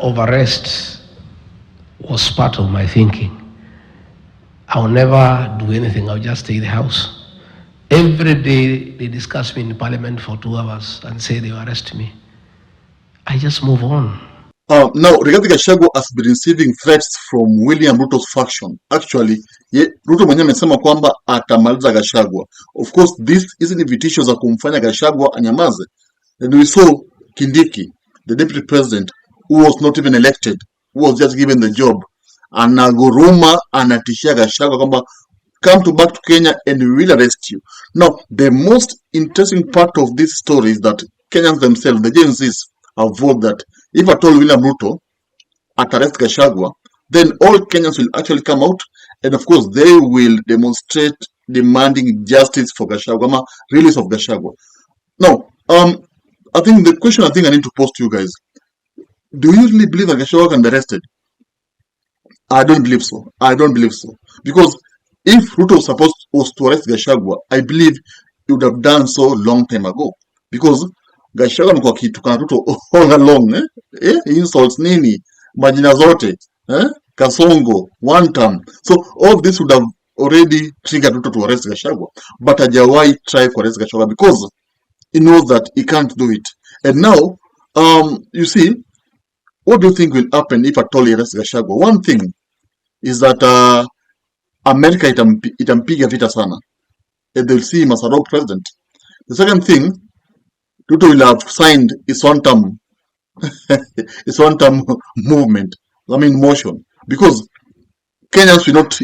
of arrests was part of my thinking. I'll never do anything. I'll just stay in the house. Every day they discuss me in parliament for 2 hours and say they will arrest me. I just move on. Now, regarding Gachagua has been receiving threats from William Ruto's faction. Actually, Ruto mwenyewe amesema kwamba atamaliza Gachagua. Of course, this isn't invitation za kumfanya Gachagua anyamaze. And we saw Kindiki, the deputy president, who was not even elected, who was just given the job, anaguruma, anatishia Gachagua kwamba come back to Kenya and we will arrest you. Now, the most interesting part of this story is that Kenyans themselves, the Gen Zs, have vowed that if at all William Ruto arrest Gachagua, then all Kenyans will actually come out, and of course they will demonstrate demanding justice for Gachagua, release of Gachagua. Now, I think the question I need to pose to you guys: do you really believe that Gachagua can be arrested? I don't believe so. Because if Ruto was to arrest Gachagua, I believe he would have done so long time ago. Because Gachagua amekuwa akitukana Ruto all along, insults nini, majina zote, kasongo, one term. So all this would have already triggered Ruto to arrest Gachagua, but hajawahi try to arrest Gachagua because he knows that he can't do it. And now, you see, what do you think will happen if at all he arrests Gachagua? One thing is that America itampiga vita sana, and they'll see him as a rogue president. The second thing, Ruto will have signed his one-term movement, motion, because Kenyans will not,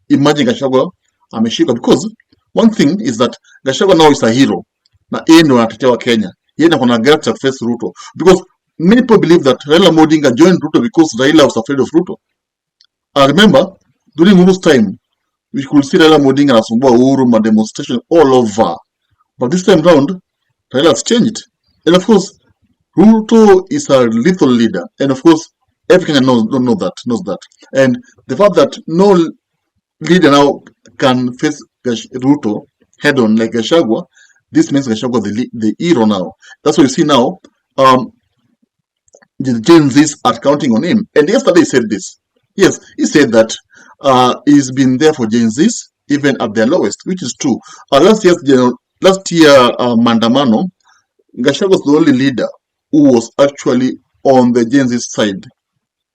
imagine Gachagua ameshika, because one thing is that Gachagua now is a hero. Na yeye ndo anatetea Kenya. Yeye ndo ana guts to face Ruto, because many people believe that Raila Odinga joined Ruto because Raila was afraid of Ruto. I remember during Uhuru's time, we could see Raila Odinga anasumbua Uhuru ma demonstration all over, but this time round Raila has changed. And of course, Ruto is a lethal leader. And of course, every Kenyan knows that. And the fact that no leader now can face Ruto head on like Gachagua, this means Gachagua the hero now. That's what you see now. The Gen Zs are counting on him. And yesterday he said this. Yes, he said that he's been there for Gen Zs even at their lowest, which is true. Last year, Mandamano, Gachagua was the only leader who was actually on the Gen Z side.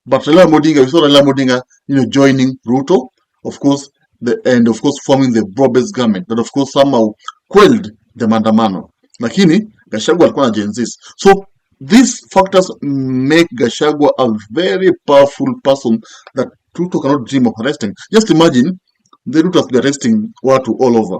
But Raila Odinga, we saw Raila Odinga, joining Ruto, of course, and of course forming the broad-based government that of course somehow quelled the Mandamano. Lakini Gachagua alikuwa na Gen Zs. So these factors make Gachagua a very powerful person that Ruto cannot dream of arresting. Just imagine the Ruto has been arresting watu all over.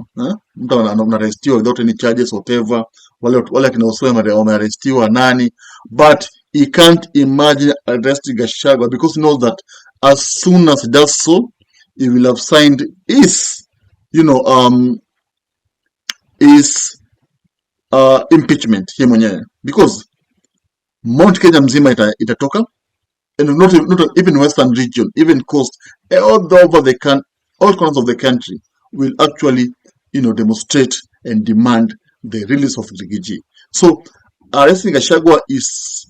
Mtu anaarestiwa without any charges whatever. Wale kina Oswema wamearestiwa nani. But he can't imagine arresting Gachagua because he knows that as soon as he does so, he will have signed his impeachment him mwenyewe. Because Mount Kenya mzima itatoka, and not even Western region, even coast, all over the country, all corners of the country will actually, demonstrate and demand the release of Rigiji. So arresting Gachagua is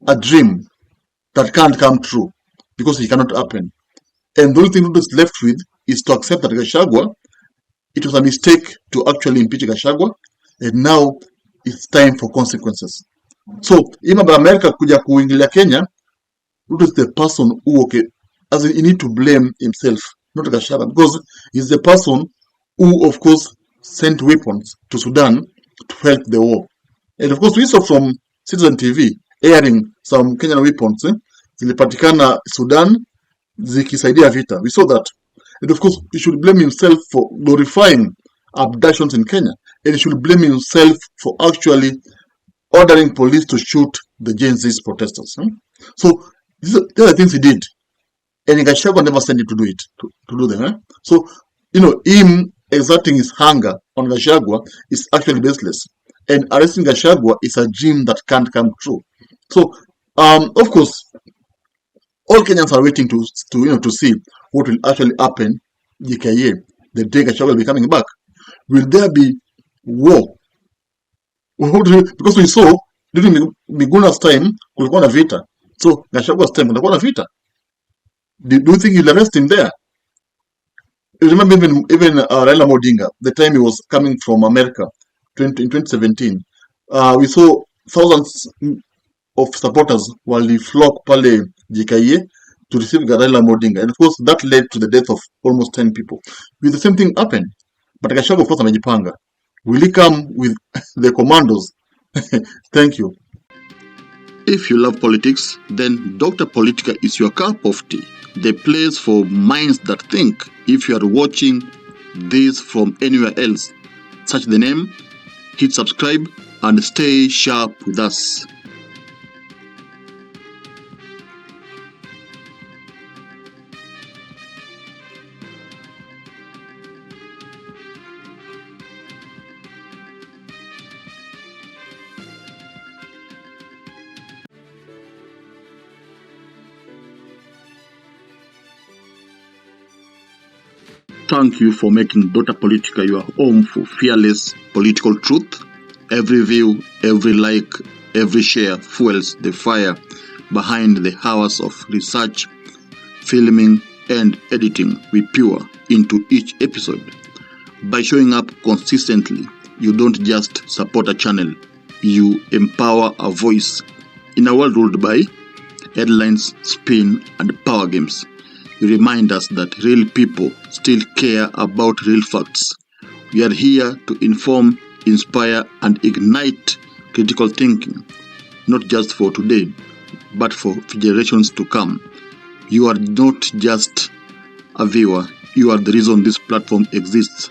a dream that can't come true because it cannot happen. And the only thing Ruto is left with is to accept that Gachagua, it was a mistake to actually impeach Gachagua, and now it's time for consequences. So, even America kuja kuingilia Kenya, Ruto is the person who, as in, he need to blame himself, not Gachagua, because he's the person who, of course, sent weapons to Sudan to help the war. And of course, we saw from citizentv airing some Kenyan weapons, zilipatikana Sudan, zikisaidia vita. We saw that. And of course, he should blame himself for glorifying abductions in Kenya. And he should blame himself for actually ordering police to shoot the Gen Z protesters. So these are the things he did. And Gachagua never sent him to do it, to do them. So, him exerting his hunger on Gachagua is actually baseless. And arresting Gachagua is a dream that can't come true. So, of course, all Kenyans are waiting to see what will actually happen GKA, the day Gachagua will be coming back. Will there be war? Because we saw during Miguna's time, kulikuwa na vita. So Gashagua's time kutakuwa na vita. Do you think you'll arrest him there? You remember even Raila Odinga, the time he was coming from America in 2017, we saw thousands of supporters wali flock pale JKIA to receive Raila Odinga, and of course that led to the death of almost 10 people. With the same thing happened, but Gachagua of course amejipanga. Will he come with the commandos? Thank you. If you love politics, then Dr. Politica is your cup of tea, the place for minds that think. If you are watching this from anywhere else, search the name, hit subscribe, and stay sharp with us. Thank you for making Dota Politica your home for fearless political truth. Every view, every like, every share fuels the fire behind the hours of research, filming, and editing we pour into each episode. By showing up consistently, you don't just support a channel, you empower a voice. In a world ruled by headlines, spin, and power games, you remind us that real people still care about real facts. We are here to inform, inspire, and ignite critical thinking, not just for today, but for generations to come. You are not just a viewer, you are the reason this platform exists.